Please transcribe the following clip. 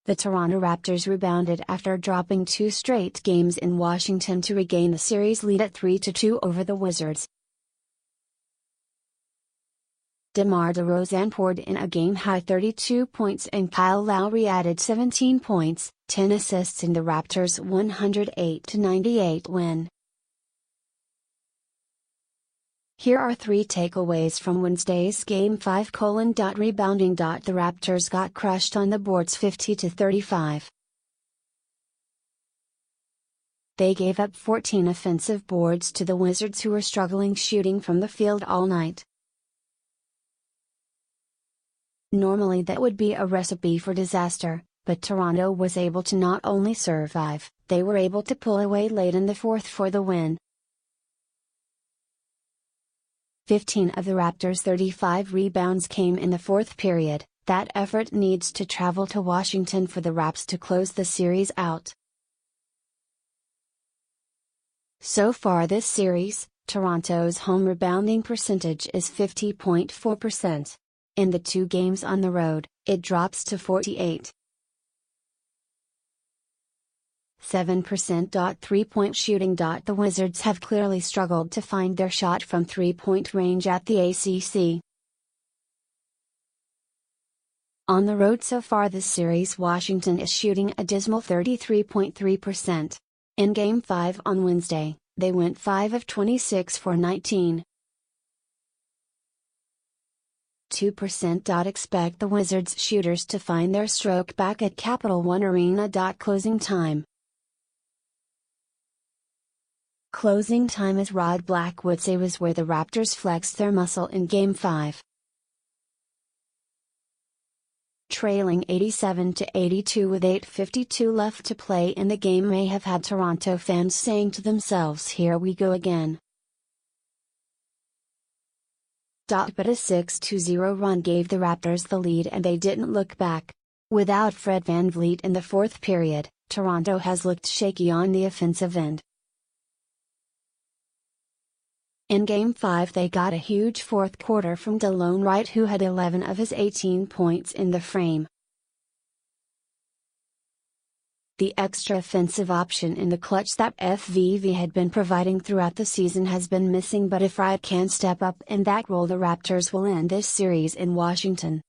The Toronto Raptors rebounded after dropping 2 straight games in Washington to regain the series lead at 3-2 over the Wizards. DeMar DeRozan poured in a game-high 32 points and Kyle Lowry added 17 points, 10 assists in the Raptors' 108-98 win. Here are 3 takeaways from Wednesday's Game 5: Rebounding. The Raptors got crushed on the boards 50-35. They gave up 14 offensive boards to the Wizards, who were struggling shooting from the field all night. Normally that would be a recipe for disaster, but Toronto was able to not only survive, they were able to pull away late in the fourth for the win. 15 of the Raptors' 35 rebounds came in the fourth period. That effort needs to travel to Washington for the Raps to close the series out. So far this series, Toronto's home rebounding percentage is 50.4%. In the 2 games on the road, it drops to 48.7%. Three-point shooting. The Wizards have clearly struggled to find their shot from three-point range at the ACC. On the road so far this series, Washington is shooting a dismal 33.3%. In Game 5 on Wednesday, they went 5 of 26 for 19.2%. Expect the Wizards shooters to find their stroke back at Capital One Arena. Closing time. Closing time, as Rod Black would say, was where the Raptors flexed their muscle in Game 5. Trailing 87-82 with 8:52 left to play in the game may have had Toronto fans saying to themselves, "Here we go again." But a 6-0 run gave the Raptors the lead and they didn't look back. Without Fred VanVleet in the fourth period, Toronto has looked shaky on the offensive end. In Game 5 they got a huge fourth quarter from Delon Wright, who had 11 of his 18 points in the frame. The extra offensive option in the clutch that FVV had been providing throughout the season has been missing, but if Wright can step up in that role, the Raptors will end this series in Washington.